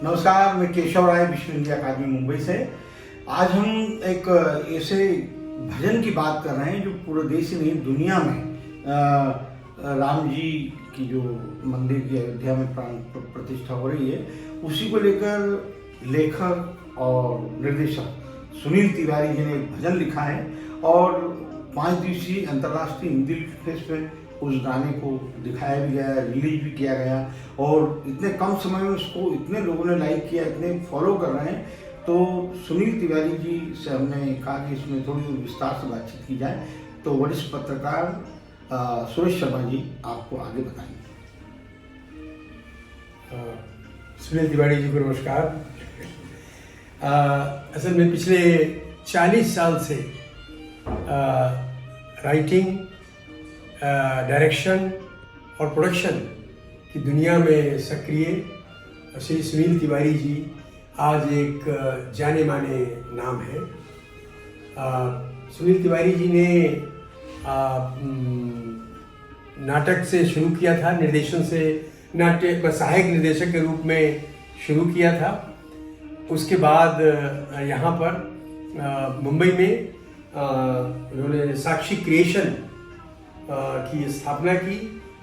नमस्कार, मैं केशव राय, विश्व हिंदी अकादमी मुंबई से। आज हम एक ऐसे भजन की बात कर रहे हैं जो पूरे देश ही नहीं दुनिया में राम जी की जो मंदिर की अयोध्या में प्राण प्रतिष्ठा हो रही है, उसी को लेकर लेखक और निर्देशक सुनील तिवारी जी ने एक भजन लिखा है और 5 दिवसीय अंतर्राष्ट्रीय हिंदी फेस्ट में उस गाने को दिखाया भी गया, रिलीज भी किया गया और इतने कम समय में उसको इतने लोगों ने लाइक किया, इतने फॉलो कर रहे हैं। तो सुनील तिवारी जी से हमने कहा कि इसमें थोड़ी विस्तार से बातचीत की जाए, तो वरिष्ठ पत्रकार सुरेश शर्मा जी आपको आगे बताएंगे। सुनील तिवारी जी को नमस्कार। असल में पिछले 40 साल से राइटिंग, डायरेक्शन और प्रोडक्शन की दुनिया में सक्रिय श्री सुनील तिवारी जी आज एक जाने माने नाम है। सुनील तिवारी जी ने नाटक से शुरू किया था, निर्देशन से नाट्य सहायक निर्देशक के रूप में शुरू किया था। उसके बाद यहाँ पर मुंबई में उन्होंने साक्षी क्रिएशन की स्थापना की,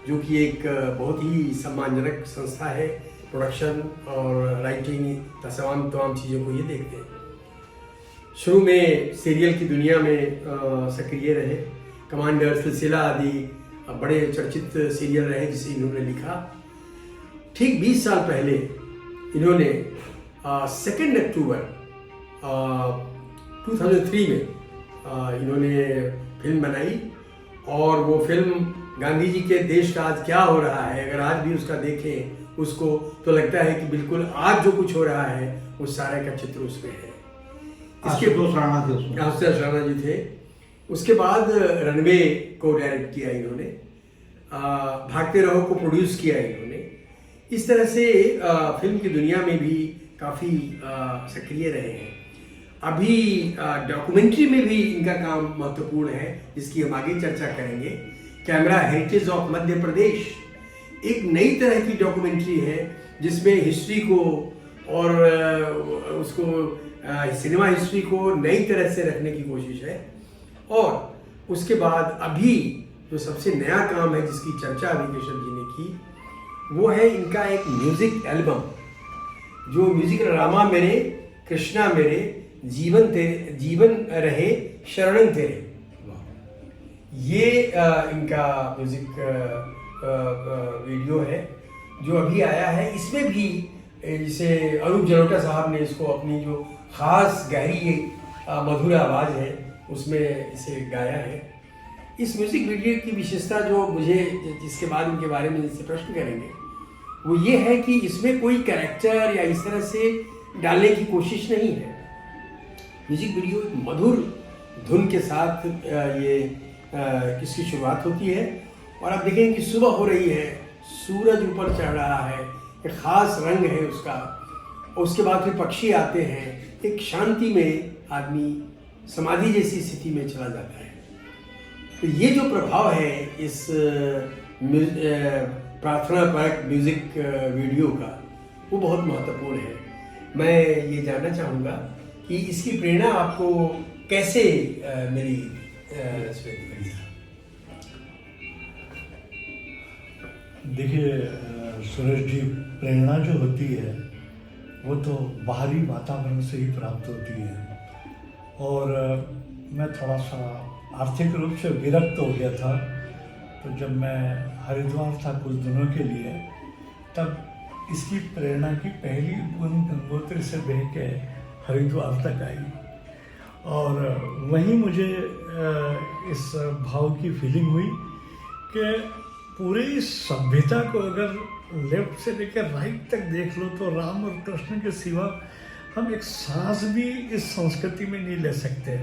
जो कि एक बहुत ही सम्मानजनक संस्था है। प्रोडक्शन और राइटिंग तमाम चीज़ों को ये देखते हैं। शुरू में सीरियल की दुनिया में सक्रिय रहे। कमांडर, सिलसिला आदि बड़े चर्चित सीरियल रहे जिसे इन्होंने लिखा। ठीक 20 साल पहले इन्होंने 2 अक्टूबर 2003 में इन्होंने फिल्म बनाई और वो फिल्म गांधी जी के देश का आज क्या हो रहा है, अगर आज भी उसका देखें उसको तो लगता है कि बिल्कुल आज जो कुछ हो रहा है उस सारे का चित्र उसमें है। इसके 2 राणा जी थे। उसके बाद रनवे को डायरेक्ट किया इन्होंने, भागते रहो को प्रोड्यूस किया इन्होंने। इस तरह से फिल्म की दुनिया में भी काफ़ी सक्रिय रहे हैं। अभी डॉक्यूमेंट्री में भी इनका काम महत्वपूर्ण है, जिसकी हम आगे चर्चा करेंगे। Camera heritage of Madhya Pradesh एक नई तरह की डॉक्यूमेंट्री है जिसमें हिस्ट्री को और उसको सिनेमा हिस्ट्री को नई तरह से रखने की कोशिश है। और उसके बाद अभी जो सबसे नया काम है जिसकी चर्चा अभी केशव जी ने की, वो है इनका एक म्यूजिक एल्बम, जो म्यूजिक रामा मेरे कृष्णा मेरे जीवन रहे शरणं तेरे। ये इनका म्यूजिक वीडियो है जो अभी आया है। इसमें भी जिसे अरूप जलोटा साहब ने इसको अपनी जो खास गहरी मधुर आवाज़ है उसमें इसे गाया है। इस म्यूजिक वीडियो की विशेषता जो मुझे, जिसके बाद इनके बारे में जिससे प्रश्न करेंगे, वो ये है कि इसमें कोई कैरेक्टर या इस तरह से डालने की कोशिश नहीं है। म्यूजिक वीडियो एक मधुर धुन के साथ इसकी शुरुआत होती है और आप देखेंगे कि सुबह हो रही है, सूरज ऊपर चढ़ रहा है, एक ख़ास रंग है उसका। और उसके बाद फिर पक्षी आते हैं, एक शांति में आदमी समाधि जैसी स्थिति में चला जाता है। तो ये जो प्रभाव है इस प्रार्थना परक म्यूज़िक वीडियो का, वो बहुत महत्वपूर्ण है। मैं ये जानना चाहूँगा कि इसकी प्रेरणा आपको कैसे मिली? देखिए सुरेश जी, प्रेरणा जो होती है वो तो बाहरी वातावरण से ही प्राप्त होती है। और मैं थोड़ा सा आर्थिक रूप से विरक्त हो गया था, तो जब मैं हरिद्वार था कुछ दिनों के लिए, तब इसकी प्रेरणा की पहली बूंद गंगोत्री से बह के हरिद्वार तक आई और वहीं मुझे इस भाव की फीलिंग हुई कि पूरी सभ्यता को अगर लेफ्ट से लेकर राइट तक देख लो तो राम और कृष्ण के सिवा हम एक सांस भी इस संस्कृति में नहीं ले सकते।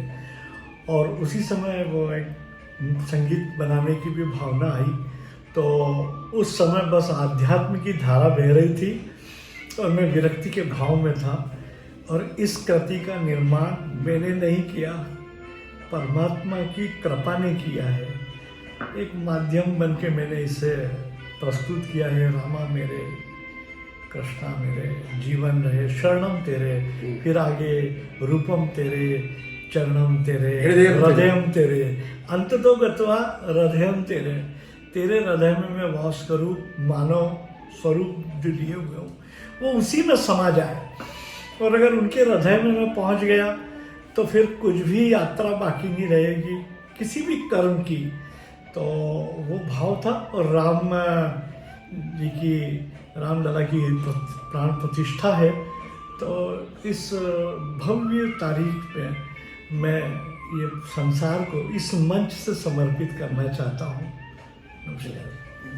और उसी समय वो एक संगीत बनाने की भी भावना आई, तो उस समय बस आध्यात्म की धारा बह रही थी और मैं विरक्ति के भाव में था। और इस कृति का निर्माण मैंने नहीं किया, परमात्मा की कृपा ने किया है। एक माध्यम बन के मैंने इसे प्रस्तुत किया है। रामा मेरे कृष्णा मेरे जीवन रहे शरणम तेरे, फिर आगे रूपम तेरे, चरणम तेरे, हृदयम तेरे, अंत तो गत्वा हृदयम तेरे, तेरे हृदय में मैं वास करूँ, मानव स्वरूप जो लिए हुए हूँ वो उसी में समा जाए। और अगर उनके हृदय में मैं पहुँच गया तो फिर कुछ भी यात्रा बाकी नहीं रहेगी किसी भी कर्म की। तो वो भाव था। और राम जी की, रामलला की प्राण प्रतिष्ठा है, तो इस भव्य तारीख पे मैं ये संसार को इस मंच से समर्पित करना चाहता हूँ।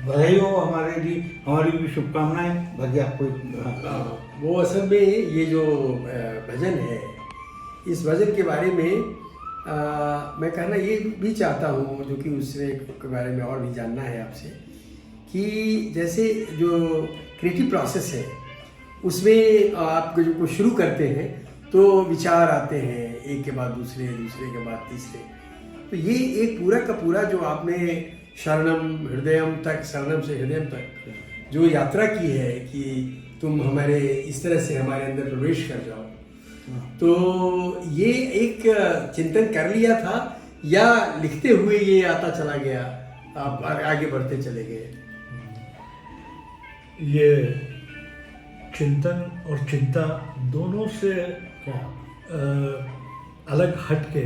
बधाई हो हमारे लिए, हमारी भी शुभकामनाएं। भाग्य आपको। वो असल में ये जो भजन है, इस भजन के बारे में मैं कहना ये भी चाहता हूँ, जो कि उससे के बारे में और भी जानना है आपसे, कि जैसे जो क्रिएटिव प्रोसेस है उसमें आप जो कुछ शुरू करते हैं तो विचार आते हैं, एक के बाद दूसरे, दूसरे के बाद तीसरे। तो ये एक पूरा का पूरा जो आपने शरणम हृदयम तक, शरणम से हृदयम तक जो यात्रा की है कि तुम हमारे इस तरह से हमारे अंदर प्रवेश कर जाओ, तो ये एक चिंतन कर लिया था या लिखते हुए ये आता चला गया, आप आगे बढ़ते चले गए? ये चिंतन और चिंता दोनों से अलग हटके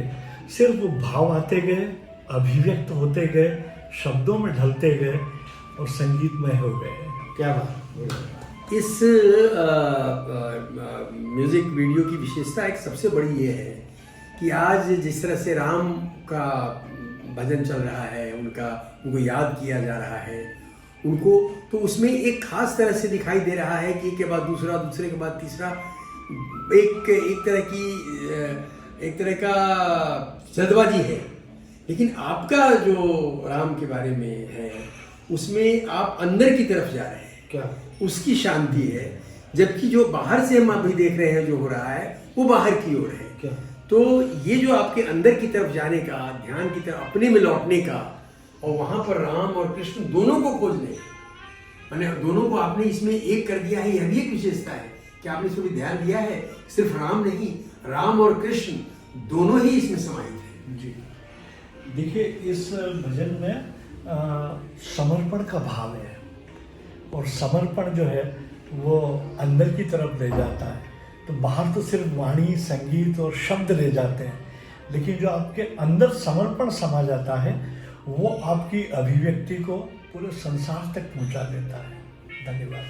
सिर्फ भाव आते गए, अभिव्यक्त होते गए, शब्दों में ढलते गए और संगीतमय हो गए। क्या बात। इस म्यूजिक वीडियो की विशेषता एक सबसे बड़ी ये है कि आज जिस तरह से राम का भजन चल रहा है, उनको याद किया जा रहा है उनको, तो उसमें एक खास तरह से दिखाई दे रहा है कि एक के बाद दूसरा, दूसरे के बाद तीसरा, एक तरह का जल्दबाजी है। लेकिन आपका जो राम के बारे में है उसमें आप अंदर की तरफ जा रहे हैं, क्या उसकी शांति है, जबकि जो बाहर से हम अभी देख रहे हैं जो हो रहा है वो बाहर की ओर है। क्या तो ये जो आपके अंदर की तरफ जाने का, ध्यान की तरफ अपने में लौटने का, और वहां पर राम और कृष्ण दोनों को खोजने, मैंने दोनों को आपने इसमें एक कर दिया है, यह भी एक विशेषता है कि आपने इसमें भी ध्यान दिया है। सिर्फ राम नहीं, राम और कृष्ण दोनों ही इसमें समाहित हैं। जी देखिए, इस भजन में समर्पण का भाव है, और समर्पण जो है वो अंदर की तरफ ले जाता है। तो बाहर तो सिर्फ वाणी, संगीत और शब्द ले जाते हैं, लेकिन जो आपके अंदर समर्पण समा जाता है वो आपकी अभिव्यक्ति को पूरे संसार तक पहुंचा देता है। धन्यवाद।